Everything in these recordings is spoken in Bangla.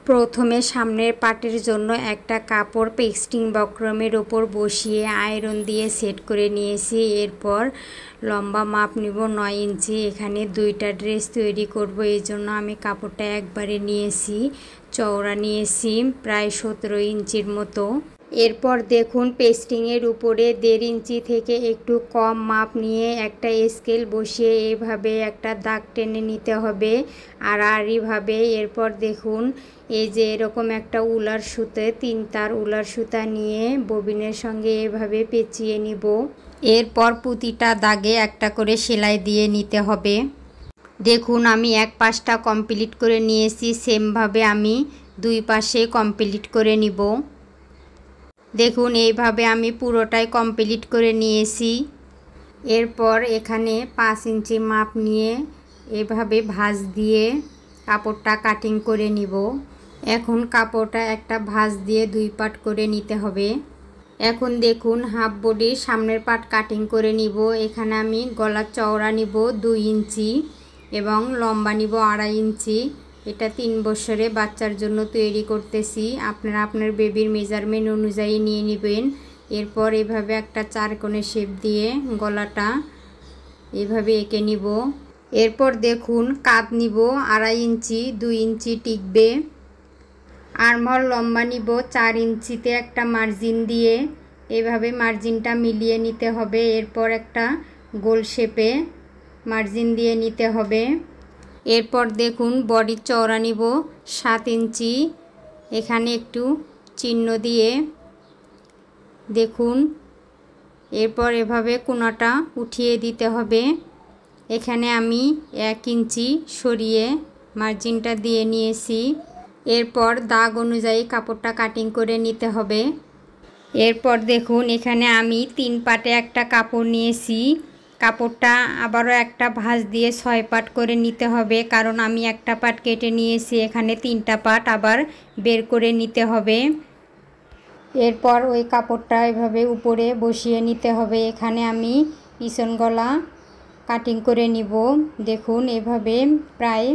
প্রথমে সামনের পাটের জন্য একটা কাপড় পেস্টিং বক্রমের ওপর বসিয়ে আয়রন দিয়ে সেট করে নিয়েছি। এরপর লম্বা মাপ নিব 9 ইঞ্চি। এখানে দুইটা ড্রেস তৈরি করব, এই জন্য আমি কাপড়টা একবারে নিয়েছি। চওড়া নিয়েছি প্রায় 17 ইঞ্চির মতো। এরপর দেখুন পেস্টিংয়ের উপরে 1.5 ইঞ্চি থেকে একটু কম মাপ নিয়ে একটা স্কেল বসিয়ে এভাবে একটা দাগ টেনে নিতে হবে আড়াআড়িভাবে। এরপর দেখুন এই যে এরকম একটা উলার সুতে 3 তার উলার সুতা নিয়ে ববিনের সঙ্গে এভাবে পেঁচিয়ে নিব। এরপর প্রতিটা দাগে একটা করে সেলাই দিয়ে নিতে হবে। দেখুন আমি এক পাশটা কমপ্লিট করে নিয়েছি, সেমভাবে আমি দুই পাশে কমপ্লিট করে নিব। দেখুন এইভাবে আমি পুরোটাই কমপ্লিট করে নিয়েছি। এরপর এখানে 5 ইঞ্চি মাপ নিয়ে এভাবে ভাঁজ দিয়ে কাপড়টা কাটিং করে নিব। এখন কাপড়টা একটা ভাঁজ দিয়ে 2 পার্ট করে নিতে হবে। এখন দেখুন হাফ বডির সামনের পার্ট কাটিং করে নিব। এখানে আমি গলার চওড়া নিব 2 ইঞ্চি এবং লম্বা নিব 2.5 ইঞ্চি। এটা 3 বছরে বাচ্চার জন্য তৈরি করতেছি, আপনারা আপনার বেবির মেজারমেন্ট অনুযায়ী নিয়ে নেবেন। এরপর এভাবে একটা 4 কোণের শেপ দিয়ে গলাটা এভাবে এঁকে নিব। এরপর দেখুন কাঁধ নিব 2.5 ইঞ্চি, 2 ইঞ্চি টিকবে। আর্মহোল লম্বা নিব 4 ইঞ্চিতে একটা মার্জিন দিয়ে এভাবে মার্জিনটা মিলিয়ে নিতে হবে। এরপর একটা গোল শেপে মার্জিন দিয়ে নিতে হবে। এরপর দেখুন বডির চওড়া নিব 7 ইঞ্চি। এখানে একটু চিহ্ন দিয়ে দেখুন। এরপর এভাবে কোণাটা উঠিয়ে দিতে হবে। এখানে আমি 1 ইঞ্চি সরিয়ে মার্জিনটা দিয়ে নিয়েছি। এরপর দাগ অনুযায়ী কাপড়টা কাটিং করে নিতে হবে। এরপর দেখুন এখানে আমি 3 পাটে একটা কাপড় নিয়েছি। কাপড়টা আবারও একটা ভাঁজ দিয়ে 6 পাট করে নিতে হবে, কারণ আমি একটা পাট কেটে নিয়েছি, এখানে 3টা পাট আবার বের করে নিতে হবে। এরপর ওই কাপড়টা এভাবে উপরে বসিয়ে নিতে হবে। এখানে আমি পিছন গলা কাটিং করে নিব। দেখুন এভাবে প্রায়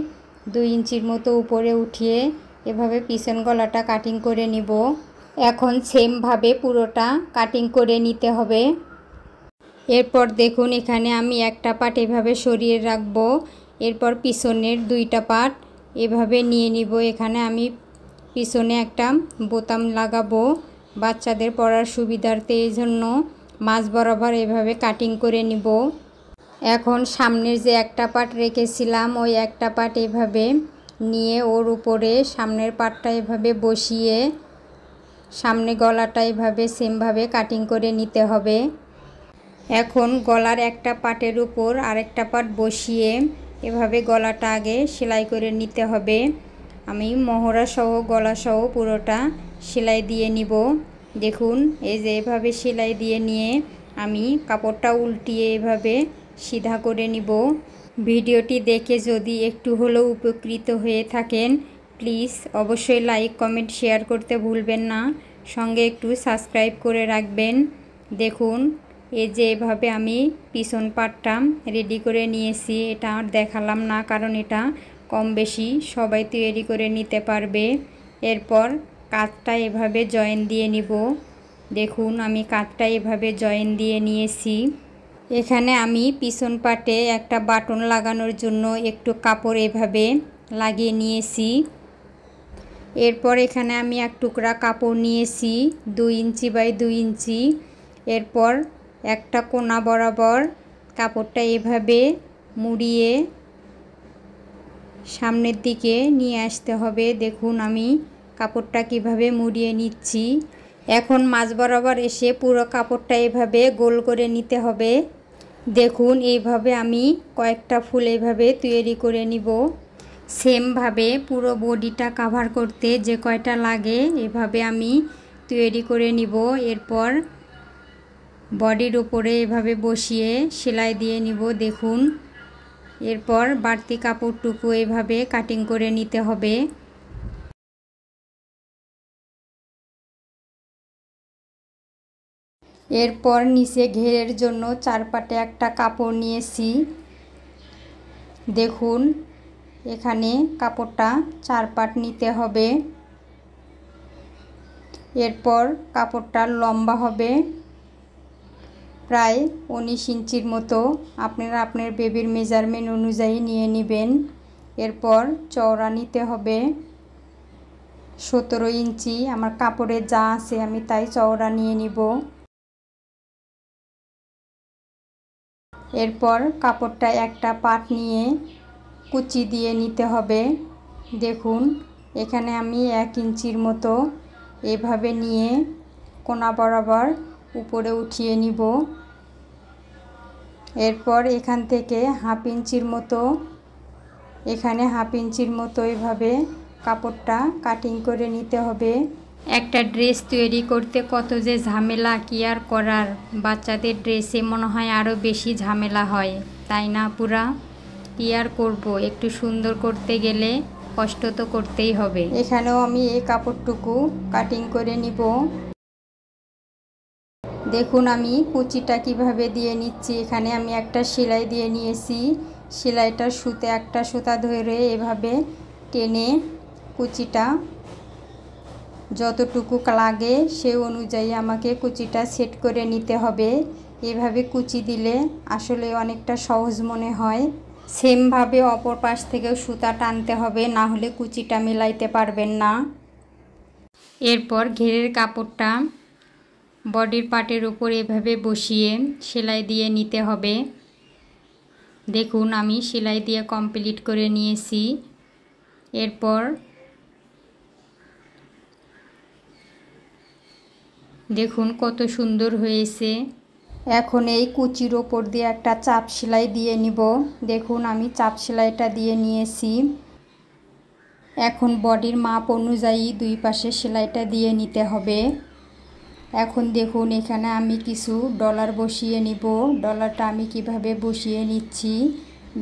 2 ইঞ্চির মতো উপরে উঠিয়ে এভাবে পিছন গলাটা কাটিং করে নিব। এখন সেমভাবে পুরোটা কাটিং করে নিতে হবে। এরপর দেখুন এখানে আমি একটা পাট এভাবে সরিয়ে রাখবো। এরপর পিছনের 2টা পাট এভাবে নিয়ে নিব। এখানে আমি পিছনে একটা বোতাম লাগাবো বাচ্চাদের পরার সুবিধার্থে, এই জন্য মাঝ বরাবর এভাবে কাটিং করে নিব। এখন সামনের যে একটা পাট রেখেছিলাম ওই একটা পাট এভাবে নিয়ে ওর উপরে সামনের পাটটা এভাবে বসিয়ে সামনে গলাটা এভাবে সেমভাবে কাটিং করে নিতে হবে। এখন গলার একটা পাটের উপর আরেকটা পাট বসিয়ে এভাবে গলাটা আগে সেলাই করে নিতে হবে। আমি মহড়া সহ গলা সহ পুরোটা সেলাই দিয়ে নিব। দেখুন এই যে এভাবে সেলাই দিয়ে নিয়ে আমি কাপড়টা উল্টিয়ে এভাবে সিধা করে নিব। ভিডিওটি দেখে যদি একটু হলেও উপকৃত হয়ে থাকেন প্লিজ অবশ্যই লাইক কমেন্ট শেয়ার করতে ভুলবেন না, সঙ্গে একটু সাবস্ক্রাইব করে রাখবেন। দেখুন এই যে এভাবে আমি পিছন পাটটা রেডি করে নিয়েছি। এটা আর দেখালাম না, কারণ এটা কম বেশি সবাই তৈরি করে নিতে পারবে। এরপর কাঁধটা এভাবে জয়েন দিয়ে নিব। দেখুন আমি কাঁধটা এভাবে জয়েন দিয়ে নিয়েছি। এখানে আমি পিছন পাটে একটা বাটন লাগানোর জন্য একটু কাপড় এভাবে লাগিয়ে নিয়েছি। এরপর এখানে আমি এক টুকরা কাপড় নিয়েছি 2 ইঞ্চি বাই 2 ইঞ্চি। এরপর একটা কোণা বরাবর কাপড়টা এভাবে মুড়িয়ে সামনের দিকে নিয়ে আসতে হবে। দেখুন আমি কাপড়টা কিভাবে মুড়িয়ে নিচ্ছি। এখন মাঝ বরাবর এসে পুরো কাপড়টা এভাবে গোল করে নিতে হবে। দেখুন এইভাবে আমি কয়েকটা ফুল এভাবে তৈরি করে নিব। সেমভাবে পুরো বডিটা কভার করতে যে কয়টা লাগে এভাবে আমি তৈরি করে নিব। এরপর বডির উপরে এভাবে বসিয়ে সেলাই দিয়ে নিব। দেখুন এরপর বাড়তি কাপড়টুকু এভাবে কাটিং করে নিতে হবে। এরপর নিচে ঘেরের জন্য 4 পাটে একটা কাপড় নিয়েছি। দেখুন এখানে কাপড়টা 4 পাট নিতে হবে। এরপর কাপড়টার লম্বা হবে প্রায় 19 ইঞ্চির মতো। আপনারা আপনার বেবির মেজারমেন্ট অনুযায়ী নিয়ে নেবেন। এরপর চওড়া নিতে হবে 17 ইঞ্চি। আমার কাপড়ে যা আছে আমি তাই চওড়া নিয়ে নিব। এরপর কাপড়টা একটা পাট নিয়ে কুচি দিয়ে নিতে হবে। দেখুন এখানে আমি 1 ইঞ্চির মতো এভাবে নিয়ে কোনা বরাবর উপরে উঠিয়ে নিব। এরপর এখান থেকে 1/2 ইঞ্চির মতো, এখানে 1/2 ইঞ্চির মতো এভাবে কাপড়টা কাটিং করে নিতে হবে। একটা ড্রেস তৈরি করতে কত যে ঝামেলা, কি আর করার। বাচ্চাদের ড্রেসে মনে হয় আরও বেশি ঝামেলা হয়, তাই না পুরা? কি আর করব, একটু সুন্দর করতে গেলে কষ্ট তো করতেই হবে। এখানেও আমি এই কাপড়টুকু কাটিং করে নিব। দেখুন আমি কুচিটা কিভাবে দিয়ে নিচ্ছি। এখানে আমি একটা সেলাই দিয়ে নিয়েছি। সেলাইটার সুতে একটা সুতা ধরে এভাবে টেনে কুচিটা যতটুকু লাগে সে অনুযায়ী আমাকে কুচিটা সেট করে নিতে হবে। এভাবে কুচি দিলে আসলে অনেকটা সহজ মনে হয়। সেমভাবে অপর পাশ থেকেও সুতা টানতে হবে, না হলে কুচিটা মেলাইতে পারবেন না। এরপর ঘেরের কাপড়টা বডির পার্টের উপর এভাবে বসিয়ে সেলাই দিয়ে নিতে হবে। দেখুন আমি সেলাই দিয়ে কমপ্লিট করে নিয়েছি। এরপর দেখুন কত সুন্দর হয়েছে। এখন এই কুচির ওপর দিয়ে একটা চাপ সেলাই দিয়ে নিব। দেখুন আমি চাপ সেলাইটা দিয়ে নিয়েছি। এখন বডির মাপ অনুযায়ী দুই পাশে সেলাইটা দিয়ে নিতে হবে। এখন দেখুন এখানে আমি কিছু ডলার বসিয়ে নিব। ডলারটা আমি কিভাবে বসিয়ে নিচ্ছি,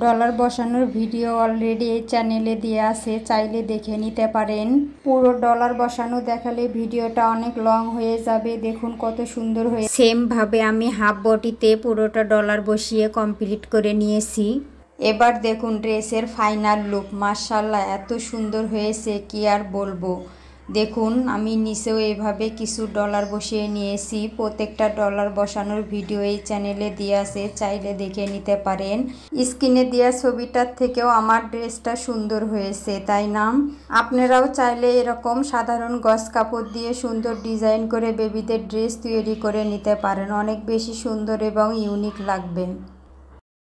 ডলার বসানোর ভিডিও অলরেডি এই চ্যানেলে দেওয়া আছে, চাইলে দেখে নিতে পারেন। পুরো ডলার বসানো দেখালে ভিডিওটা অনেক লং হয়ে যাবে। দেখুন কত সুন্দর হয়ে সেমভাবে আমি হাফ বডিতে পুরোটা ডলার বসিয়ে কমপ্লিট করে নিয়েছি। এবার দেখুন ড্রেসের ফাইনাল লুক। মাশাআল্লাহ এত সুন্দর হয়েছে কি আর বলবো। দেখুন আমি নিচেও এভাবে কিছু ডলার বসিয়ে নিয়েছি। প্রত্যেকটা ডলার বসানোর ভিডিও এই চ্যানেলে দেওয়া আছে, চাইলে দেখে নিতে পারেন। স্ক্রিনে দেওয়া ছবিটার থেকেও আমার ড্রেসটা সুন্দর হয়েছে, তাই না? আপনারাও চাইলে এরকম সাধারণ গজ কাপড় দিয়ে সুন্দর ডিজাইন করে বেবিদের ড্রেস তৈরি করে নিতে পারেন। অনেক বেশি সুন্দর এবং ইউনিক লাগবে।